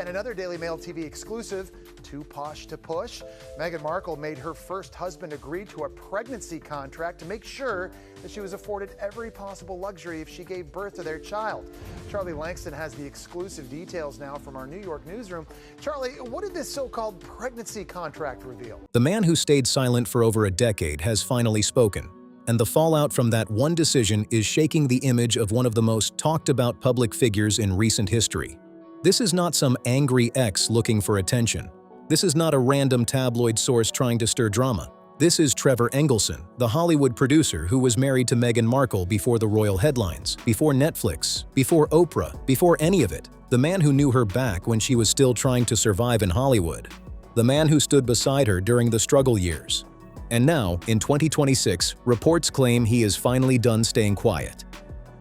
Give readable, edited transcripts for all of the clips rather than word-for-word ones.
And another Daily Mail TV exclusive, too posh to push. Meghan Markle made her first husband agree to a pregnancy contract to make sure that she was afforded every possible luxury if she gave birth to their child. Charlie Langston has the exclusive details now from our New York newsroom. Charlie, what did this so-called pregnancy contract reveal? The man who stayed silent for over a decade has finally spoken, and the fallout from that one decision is shaking the image of one of the most talked-about public figures in recent history. This is not some angry ex looking for attention. This is not a random tabloid source trying to stir drama. This is Trevor Engelson, the Hollywood producer who was married to Meghan Markle before the royal headlines, before Netflix, before Oprah, before any of it. The man who knew her back when she was still trying to survive in Hollywood. The man who stood beside her during the struggle years. And now, in 2026, reports claim he is finally done staying quiet.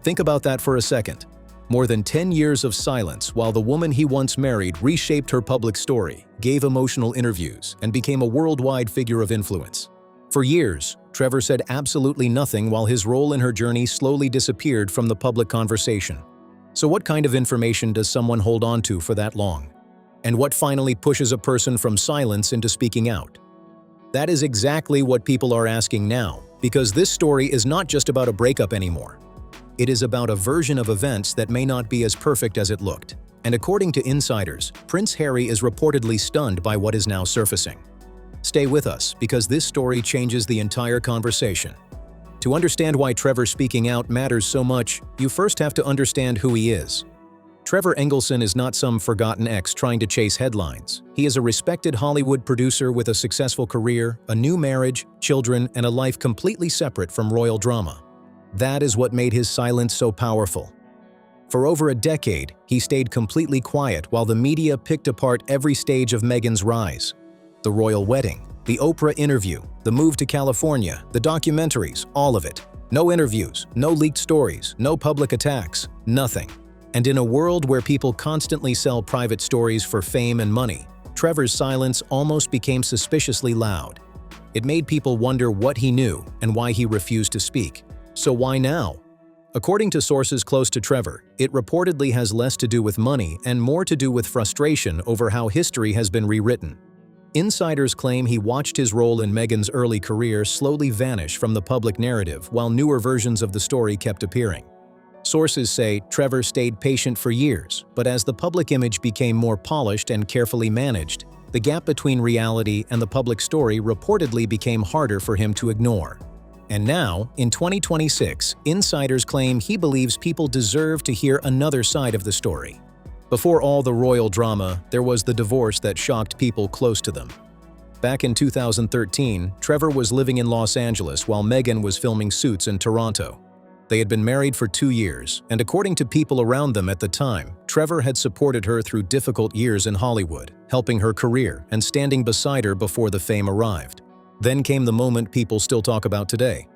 Think about that for a second. More than 10 years of silence while the woman he once married reshaped her public story, gave emotional interviews, and became a worldwide figure of influence. For years, Trevor said absolutely nothing while his role in her journey slowly disappeared from the public conversation. So what kind of information does someone hold on to for that long? And what finally pushes a person from silence into speaking out? That is exactly what people are asking now, because this story is not just about a breakup anymore. It is about a version of events that may not be as perfect as it looked. And according to insiders, Prince Harry is reportedly stunned by what is now surfacing. Stay with us, because this story changes the entire conversation. To understand why Trevor speaking out matters so much, you first have to understand who he is. Trevor Engelson is not some forgotten ex trying to chase headlines. He is a respected Hollywood producer with a successful career, a new marriage, children, and a life completely separate from royal drama. That is what made his silence so powerful. For over a decade, he stayed completely quiet while the media picked apart every stage of Meghan's rise. The royal wedding, the Oprah interview, the move to California, the documentaries, all of it. No interviews, no leaked stories, no public attacks, nothing. And in a world where people constantly sell private stories for fame and money, Trevor's silence almost became suspiciously loud. It made people wonder what he knew and why he refused to speak. So why now? According to sources close to Trevor, it reportedly has less to do with money and more to do with frustration over how history has been rewritten. Insiders claim he watched his role in Meghan's early career slowly vanish from the public narrative while newer versions of the story kept appearing. Sources say Trevor stayed patient for years, but as the public image became more polished and carefully managed, the gap between reality and the public story reportedly became harder for him to ignore. And now, in 2026, insiders claim he believes people deserve to hear another side of the story. Before all the royal drama, there was the divorce that shocked people close to them. Back in 2013, Trevor was living in Los Angeles while Meghan was filming Suits in Toronto. They had been married for 2 years, and according to people around them at the time, Trevor had supported her through difficult years in Hollywood, helping her career and standing beside her before the fame arrived. Then came the moment people still talk about today.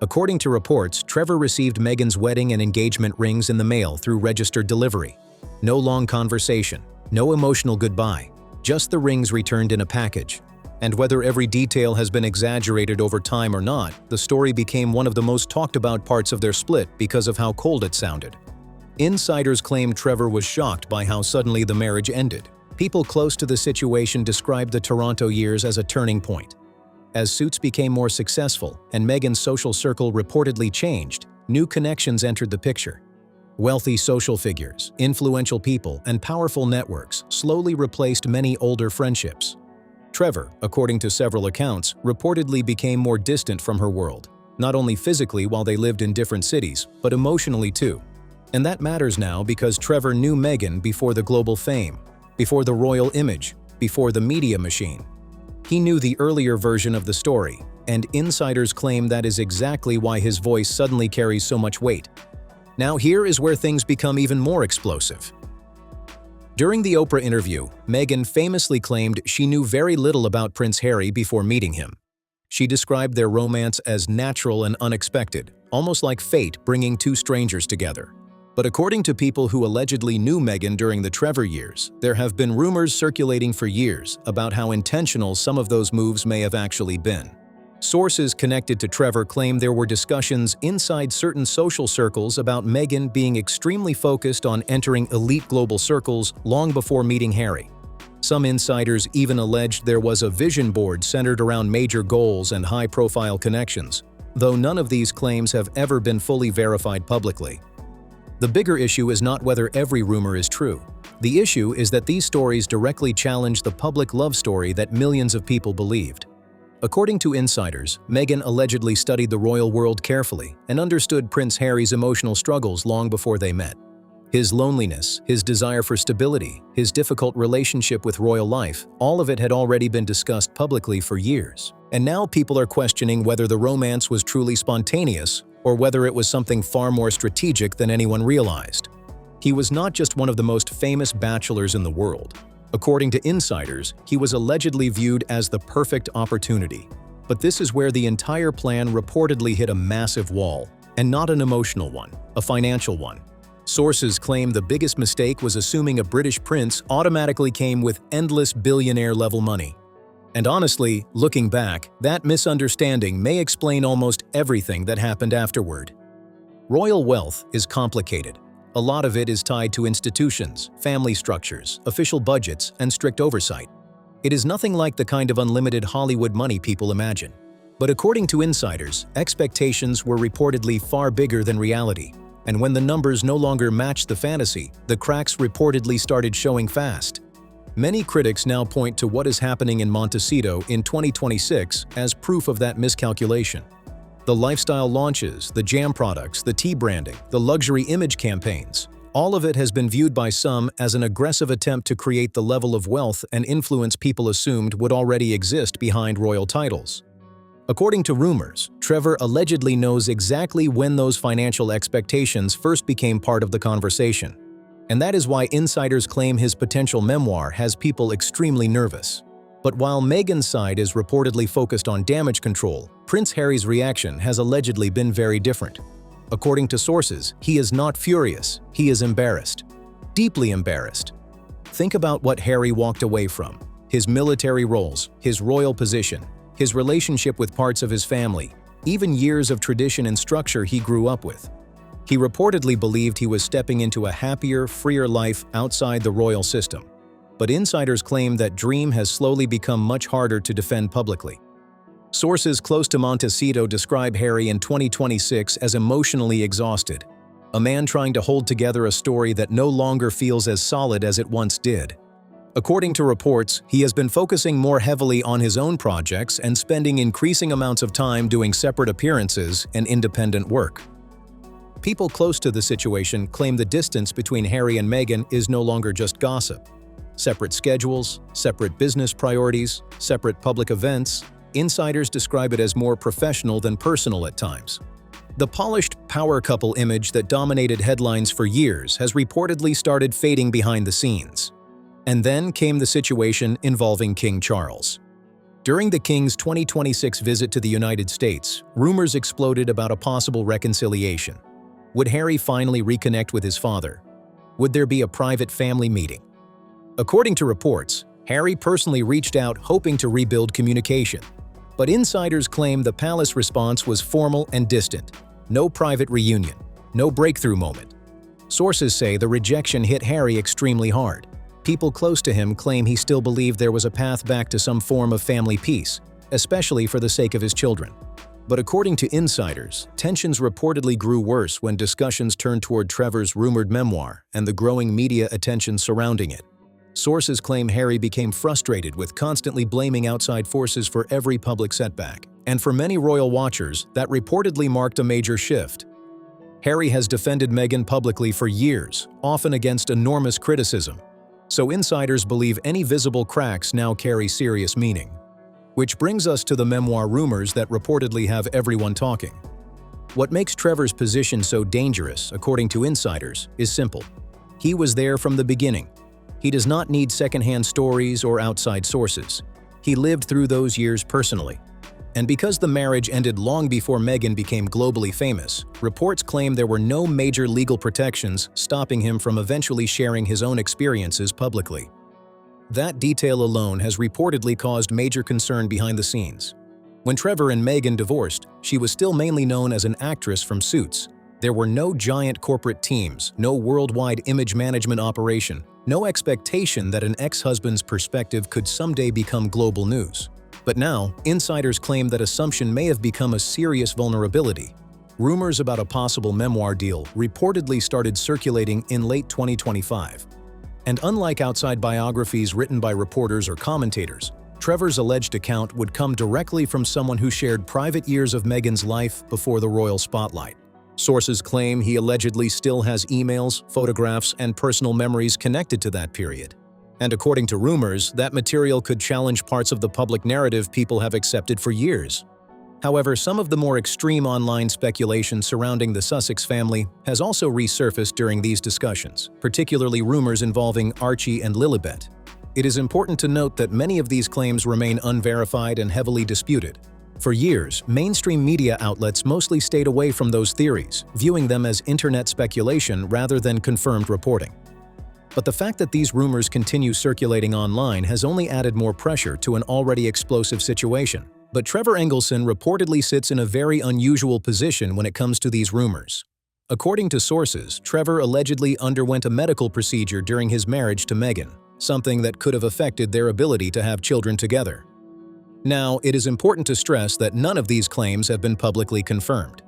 According to reports, Trevor received Meghan's wedding and engagement rings in the mail through registered delivery. No long conversation, no emotional goodbye, just the rings returned in a package. And whether every detail has been exaggerated over time or not, the story became one of the most talked about parts of their split because of how cold it sounded. Insiders claim Trevor was shocked by how suddenly the marriage ended. People close to the situation described the Toronto years as a turning point. As Suits became more successful and Meghan's social circle reportedly changed, new connections entered the picture. Wealthy social figures, influential people, and powerful networks slowly replaced many older friendships. Trevor, according to several accounts, reportedly became more distant from her world, not only physically while they lived in different cities, but emotionally too. And that matters now because Trevor knew Meghan before the global fame, before the royal image, before the media machine. He knew the earlier version of the story, and insiders claim that is exactly why his voice suddenly carries so much weight. Now here is where things become even more explosive. During the Oprah interview, Meghan famously claimed she knew very little about Prince Harry before meeting him. She described their romance as natural and unexpected, almost like fate bringing two strangers together. But according to people who allegedly knew Meghan during the Trevor years, there have been rumors circulating for years about how intentional some of those moves may have actually been. Sources connected to Trevor claim there were discussions inside certain social circles about Meghan being extremely focused on entering elite global circles long before meeting Harry. Some insiders even alleged there was a vision board centered around major goals and high-profile connections, though none of these claims have ever been fully verified publicly. The bigger issue is not whether every rumor is true. The issue is that these stories directly challenge the public love story that millions of people believed. According to insiders, Meghan allegedly studied the royal world carefully and understood Prince Harry's emotional struggles long before they met. His loneliness, his desire for stability, his difficult relationship with royal life, all of it had already been discussed publicly for years. And now people are questioning whether the romance was truly spontaneous or whether it was something far more strategic than anyone realized. He was not just one of the most famous bachelors in the world. According to insiders, he was allegedly viewed as the perfect opportunity. But this is where the entire plan reportedly hit a massive wall, and not an emotional one, a financial one. Sources claim the biggest mistake was assuming a British prince automatically came with endless billionaire-level money. And honestly, looking back, that misunderstanding may explain almost everything that happened afterward. Royal wealth is complicated. A lot of it is tied to institutions, family structures, official budgets, and strict oversight. It is nothing like the kind of unlimited Hollywood money people imagine. But according to insiders, expectations were reportedly far bigger than reality. And when the numbers no longer matched the fantasy, the cracks reportedly started showing fast. Many critics now point to what is happening in Montecito in 2026 as proof of that miscalculation. The lifestyle launches, the jam products, the tea branding, the luxury image campaigns, all of it has been viewed by some as an aggressive attempt to create the level of wealth and influence people assumed would already exist behind royal titles. According to rumors, Trevor allegedly knows exactly when those financial expectations first became part of the conversation. And that is why insiders claim his potential memoir has people extremely nervous. But while Meghan's side is reportedly focused on damage control, Prince Harry's reaction has allegedly been very different. According to sources, he is not furious, he is embarrassed. Deeply embarrassed. Think about what Harry walked away from: his military roles, his royal position, his relationship with parts of his family, even years of tradition and structure he grew up with. He reportedly believed he was stepping into a happier, freer life outside the royal system. But insiders claim that dream has slowly become much harder to defend publicly. Sources close to Montecito describe Harry in 2026 as emotionally exhausted, a man trying to hold together a story that no longer feels as solid as it once did. According to reports, he has been focusing more heavily on his own projects and spending increasing amounts of time doing separate appearances and independent work. People close to the situation claim the distance between Harry and Meghan is no longer just gossip. Separate schedules, separate business priorities, separate public events. Insiders describe it as more professional than personal at times. The polished power couple image that dominated headlines for years has reportedly started fading behind the scenes. And then came the situation involving King Charles. During the King's 2026 visit to the United States, rumors exploded about a possible reconciliation. Would Harry finally reconnect with his father? Would there be a private family meeting? According to reports, Harry personally reached out hoping to rebuild communication. But insiders claim the palace response was formal and distant. No private reunion, no breakthrough moment. Sources say the rejection hit Harry extremely hard. People close to him claim he still believed there was a path back to some form of family peace, especially for the sake of his children. But according to insiders, tensions reportedly grew worse when discussions turned toward Trevor's rumored memoir and the growing media attention surrounding it. Sources claim Harry became frustrated with constantly blaming outside forces for every public setback. And for many royal watchers, that reportedly marked a major shift. Harry has defended Meghan publicly for years, often against enormous criticism. So insiders believe any visible cracks now carry serious meaning. Which brings us to the memoir rumors that reportedly have everyone talking. What makes Trevor's position so dangerous, according to insiders, is simple. He was there from the beginning. He does not need secondhand stories or outside sources. He lived through those years personally. And because the marriage ended long before Meghan became globally famous, reports claim there were no major legal protections stopping him from eventually sharing his own experiences publicly. That detail alone has reportedly caused major concern behind the scenes. When Trevor and Meghan divorced, she was still mainly known as an actress from Suits. There were no giant corporate teams, no worldwide image management operation, no expectation that an ex-husband's perspective could someday become global news. But now, insiders claim that assumption may have become a serious vulnerability. Rumors about a possible memoir deal reportedly started circulating in late 2025. And unlike outside biographies written by reporters or commentators, Trevor's alleged account would come directly from someone who shared private years of Meghan's life before the royal spotlight. Sources claim he allegedly still has emails, photographs, and personal memories connected to that period. And according to rumors, that material could challenge parts of the public narrative people have accepted for years. However, some of the more extreme online speculation surrounding the Sussex family has also resurfaced during these discussions, particularly rumors involving Archie and Lilibet. It is important to note that many of these claims remain unverified and heavily disputed. For years, mainstream media outlets mostly stayed away from those theories, viewing them as internet speculation rather than confirmed reporting. But the fact that these rumors continue circulating online has only added more pressure to an already explosive situation. But Trevor Engelson reportedly sits in a very unusual position when it comes to these rumors. According to sources, Trevor allegedly underwent a medical procedure during his marriage to Meghan, something that could have affected their ability to have children together. Now, it is important to stress that none of these claims have been publicly confirmed.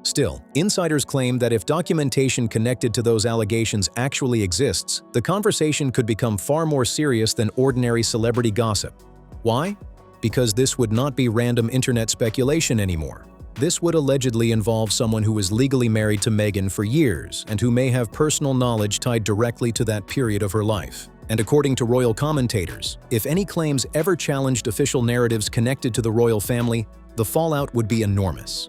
Still, insiders claim that if documentation connected to those allegations actually exists, the conversation could become far more serious than ordinary celebrity gossip. Why? Because this would not be random internet speculation anymore. This would allegedly involve someone who was legally married to Meghan for years and who may have personal knowledge tied directly to that period of her life. And according to royal commentators, if any claims ever challenged official narratives connected to the royal family, the fallout would be enormous.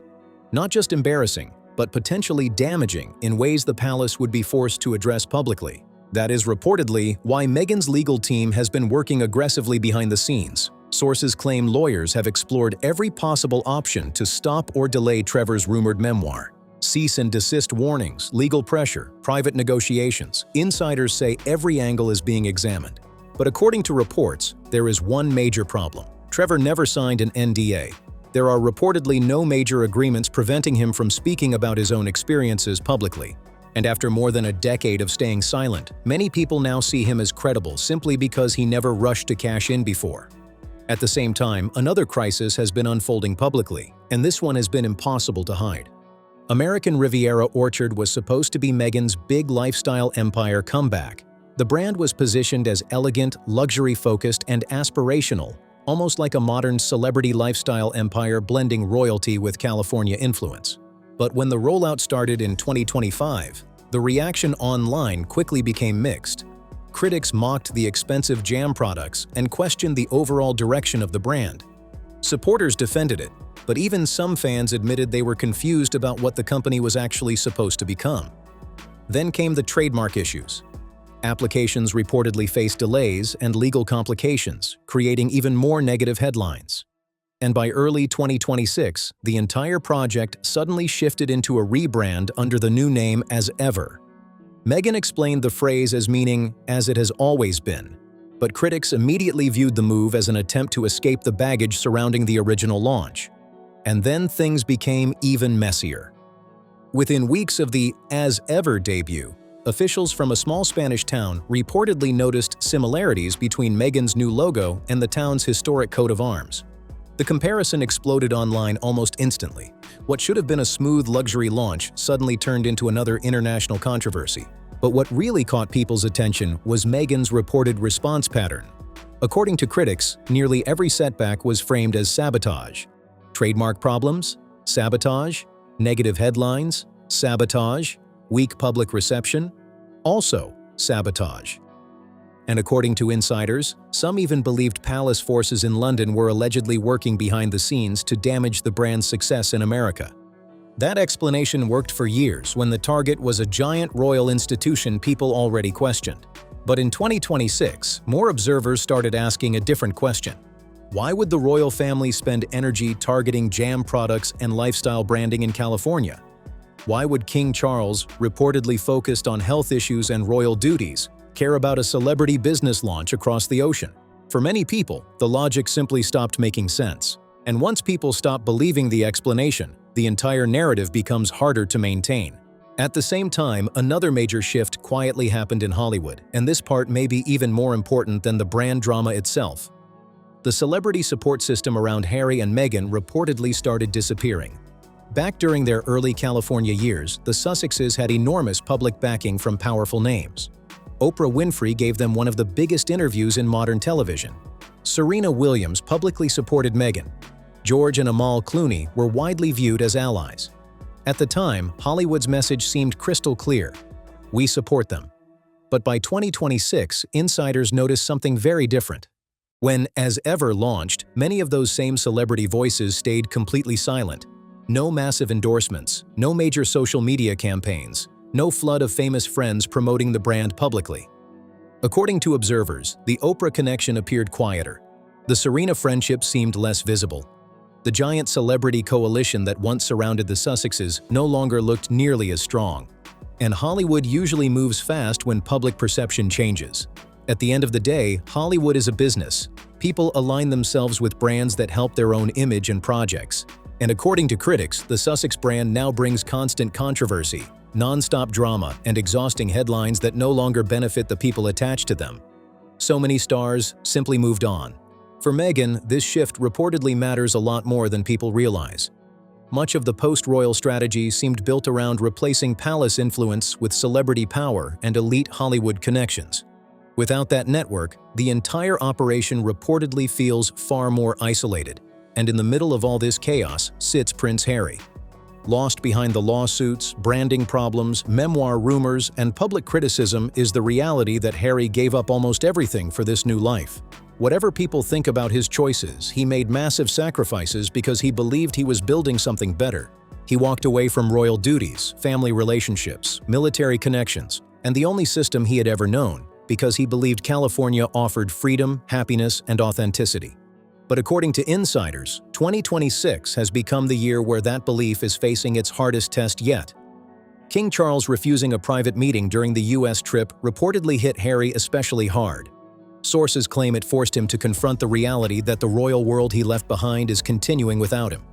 Not just embarrassing, but potentially damaging in ways the palace would be forced to address publicly. That is reportedly why Meghan's legal team has been working aggressively behind the scenes. Sources claim lawyers have explored every possible option to stop or delay Trevor's rumored memoir. Cease and desist warnings, legal pressure, private negotiations. Insiders say every angle is being examined. But according to reports, there is one major problem. Trevor never signed an NDA. There are reportedly no major agreements preventing him from speaking about his own experiences publicly. And after more than a decade of staying silent, many people now see him as credible simply because he never rushed to cash in before. At the same time, another crisis has been unfolding publicly, and this one has been impossible to hide. American Riviera Orchard was supposed to be Meghan's big lifestyle empire comeback. The brand was positioned as elegant, luxury-focused, and aspirational, almost like a modern celebrity lifestyle empire blending royalty with California influence. But when the rollout started in 2025, the reaction online quickly became mixed. Critics mocked the expensive jam products and questioned the overall direction of the brand. Supporters defended it, but even some fans admitted they were confused about what the company was actually supposed to become. Then came the trademark issues. Applications reportedly faced delays and legal complications, creating even more negative headlines. And by early 2026, the entire project suddenly shifted into a rebrand under the new name as Ever. Meghan explained the phrase as meaning, "as it has always been," but critics immediately viewed the move as an attempt to escape the baggage surrounding the original launch. And then things became even messier. Within weeks of the As Ever debut, officials from a small Spanish town reportedly noticed similarities between Meghan's new logo and the town's historic coat of arms. The comparison exploded online almost instantly. What should have been a smooth luxury launch suddenly turned into another international controversy. But what really caught people's attention was Meghan's reported response pattern. According to critics, nearly every setback was framed as sabotage. Trademark problems, sabotage, negative headlines, sabotage, weak public reception, also sabotage. And according to insiders, some even believed palace forces in London were allegedly working behind the scenes to damage the brand's success in America. That explanation worked for years when the target was a giant royal institution people already questioned. But in 2026, more observers started asking a different question. Why would the royal family spend energy targeting jam products and lifestyle branding in California? Why would King Charles, reportedly focused on health issues and royal duties, care about a celebrity business launch across the ocean? For many people, the logic simply stopped making sense. And once people stop believing the explanation, the entire narrative becomes harder to maintain. At the same time, another major shift quietly happened in Hollywood, and this part may be even more important than the brand drama itself. The celebrity support system around Harry and Meghan reportedly started disappearing. Back during their early California years, the Sussexes had enormous public backing from powerful names. Oprah Winfrey gave them one of the biggest interviews in modern television. Serena Williams publicly supported Meghan. George and Amal Clooney were widely viewed as allies. At the time, Hollywood's message seemed crystal clear: we support them. But by 2026, insiders noticed something very different. When As Ever launched, many of those same celebrity voices stayed completely silent. No massive endorsements, no major social media campaigns, no flood of famous friends promoting the brand publicly. According to observers, the Oprah connection appeared quieter. The Serena friendship seemed less visible. The giant celebrity coalition that once surrounded the Sussexes no longer looked nearly as strong. And Hollywood usually moves fast when public perception changes. At the end of the day, Hollywood is a business. People align themselves with brands that help their own image and projects. And according to critics, the Sussex brand now brings constant controversy, non-stop drama, and exhausting headlines that no longer benefit the people attached to them. So many stars simply moved on. For Meghan, this shift reportedly matters a lot more than people realize. Much of the post-royal strategy seemed built around replacing palace influence with celebrity power and elite Hollywood connections. Without that network, the entire operation reportedly feels far more isolated. And in the middle of all this chaos sits Prince Harry. Lost behind the lawsuits, branding problems, memoir rumors, and public criticism is the reality that Harry gave up almost everything for this new life. Whatever people think about his choices, he made massive sacrifices because he believed he was building something better. He walked away from royal duties, family relationships, military connections, and the only system he had ever known, because he believed California offered freedom, happiness, and authenticity. But according to insiders, 2026 has become the year where that belief is facing its hardest test yet. King Charles refusing a private meeting during the US trip reportedly hit Harry especially hard. Sources claim it forced him to confront the reality that the royal world he left behind is continuing without him.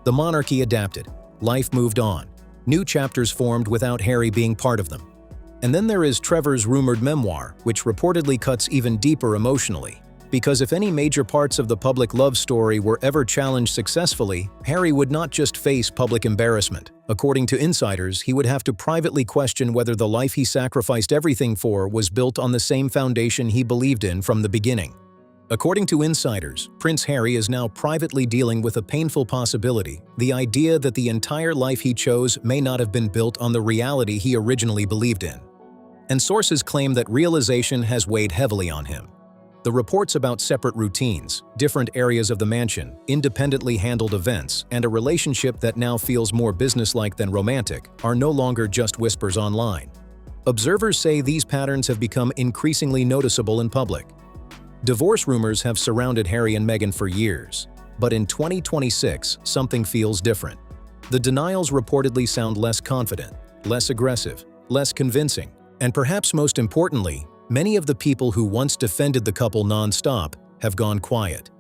The monarchy adapted. Life moved on. New chapters formed without Harry being part of them. And then there is Trevor's rumored memoir, which reportedly cuts even deeper emotionally. Because if any major parts of the public love story were ever challenged successfully, Harry would not just face public embarrassment. According to insiders, he would have to privately question whether the life he sacrificed everything for was built on the same foundation he believed in from the beginning. According to insiders, Prince Harry is now privately dealing with a painful possibility: the idea that the entire life he chose may not have been built on the reality he originally believed in. And sources claim that realization has weighed heavily on him. The reports about separate routines, different areas of the mansion, independently handled events, and a relationship that now feels more businesslike than romantic are no longer just whispers online. Observers say these patterns have become increasingly noticeable in public. Divorce rumors have surrounded Harry and Meghan for years, but in 2026, something feels different. The denials reportedly sound less confident, less aggressive, less convincing, and perhaps most importantly, many of the people who once defended the couple non-stop have gone quiet.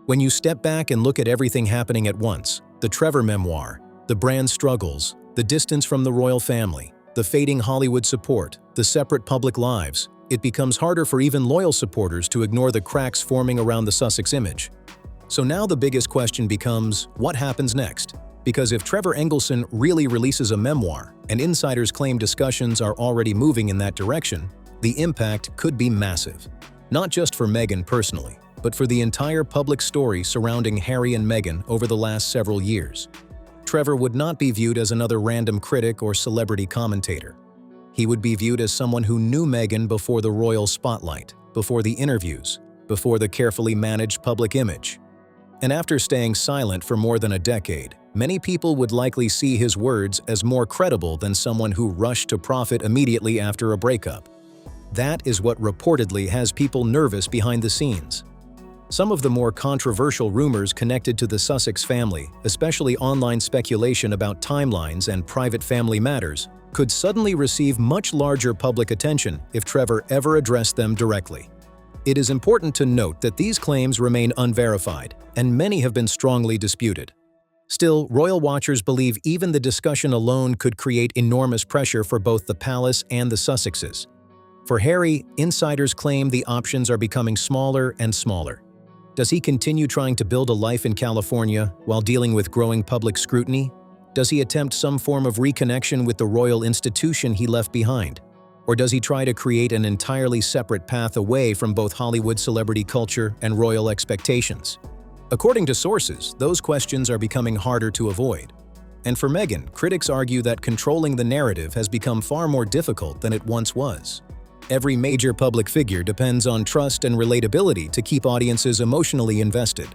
When you step back and look at everything happening at once, the Trevor memoir, the brand struggles, the distance from the royal family, the fading Hollywood support, the separate public lives, it becomes harder for even loyal supporters to ignore the cracks forming around the Sussex image. So now the biggest question becomes, what happens next? Because if Trevor Engelson really releases a memoir, and insiders claim discussions are already moving in that direction, the impact could be massive. Not just for Meghan personally, but for the entire public story surrounding Harry and Meghan over the last several years. Trevor would not be viewed as another random critic or celebrity commentator. He would be viewed as someone who knew Meghan before the royal spotlight, before the interviews, before the carefully managed public image. And after staying silent for more than a decade, many people would likely see his words as more credible than someone who rushed to profit immediately after a breakup. That is what reportedly has people nervous behind the scenes. Some of the more controversial rumors connected to the Sussex family, especially online speculation about timelines and private family matters, could suddenly receive much larger public attention if Trevor ever addressed them directly. It is important to note that these claims remain unverified, and many have been strongly disputed. Still, royal watchers believe even the discussion alone could create enormous pressure for both the palace and the Sussexes. For Harry, insiders claim the options are becoming smaller and smaller. Does he continue trying to build a life in California while dealing with growing public scrutiny? Does he attempt some form of reconnection with the royal institution he left behind? Or does he try to create an entirely separate path away from both Hollywood celebrity culture and royal expectations? According to sources, those questions are becoming harder to avoid. And for Meghan, critics argue that controlling the narrative has become far more difficult than it once was. Every major public figure depends on trust and relatability to keep audiences emotionally invested.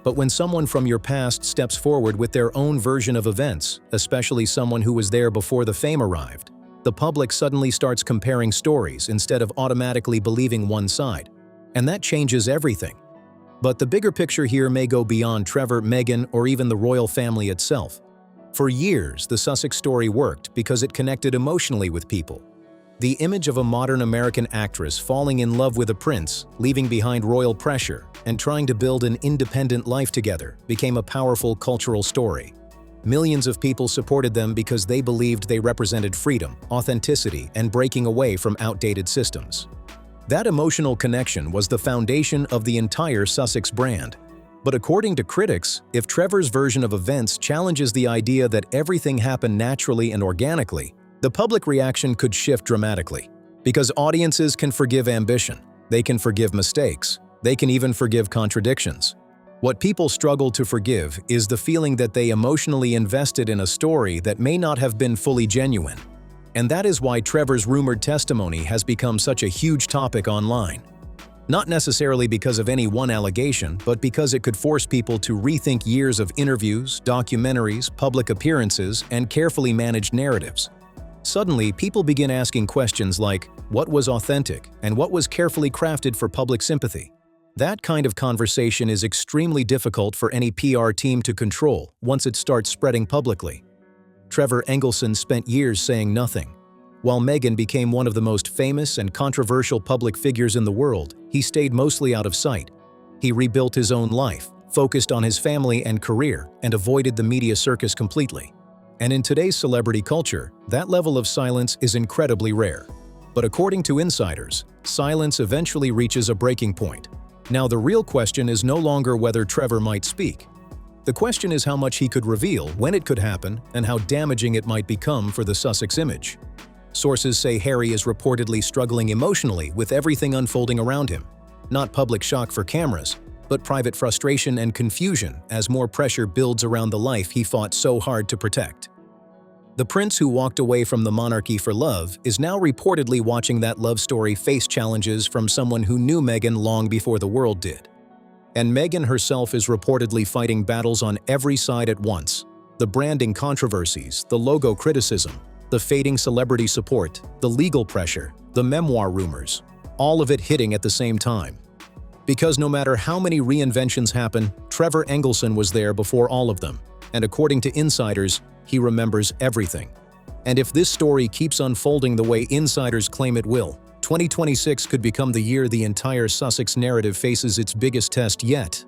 But when someone from your past steps forward with their own version of events, especially someone who was there before the fame arrived, the public suddenly starts comparing stories instead of automatically believing one side. And that changes everything. But the bigger picture here may go beyond Trevor, Meghan, or even the royal family itself. For years, the Sussex story worked because it connected emotionally with people. The image of a modern American actress falling in love with a prince, leaving behind royal pressure, and trying to build an independent life together became a powerful cultural story. Millions of people supported them because they believed they represented freedom, authenticity, and breaking away from outdated systems. That emotional connection was the foundation of the entire Sussex brand. But according to critics, if Trevor's version of events challenges the idea that everything happened naturally and organically, the public reaction could shift dramatically. Because audiences can forgive ambition, they can forgive mistakes, they can even forgive contradictions. What people struggle to forgive is the feeling that they emotionally invested in a story that may not have been fully genuine. And that is why Trevor's rumored testimony has become such a huge topic online. Not necessarily because of any one allegation, but because it could force people to rethink years of interviews, documentaries, public appearances, and carefully managed narratives. Suddenly, people begin asking questions like, what was authentic and what was carefully crafted for public sympathy? That kind of conversation is extremely difficult for any PR team to control once it starts spreading publicly. Trevor Engelson spent years saying nothing. While Meghan became one of the most famous and controversial public figures in the world, he stayed mostly out of sight. He rebuilt his own life, focused on his family and career, and avoided the media circus completely. And in today's celebrity culture, that level of silence is incredibly rare. But according to insiders, silence eventually reaches a breaking point. Now the real question is no longer whether Trevor might speak. The question is how much he could reveal, when it could happen, and how damaging it might become for the Sussex image. Sources say Harry is reportedly struggling emotionally with everything unfolding around him. Not public shock for cameras, but private frustration and confusion as more pressure builds around the life he fought so hard to protect. The prince who walked away from the monarchy for love is now reportedly watching that love story face challenges from someone who knew Meghan long before the world did. And Meghan herself is reportedly fighting battles on every side at once. The branding controversies, the logo criticism, the fading celebrity support, the legal pressure, the memoir rumors, all of it hitting at the same time. Because no matter how many reinventions happen, Trevor Engelson was there before all of them. And according to insiders, he remembers everything. And if this story keeps unfolding the way insiders claim it will, 2026 could become the year the entire Sussex narrative faces its biggest test yet.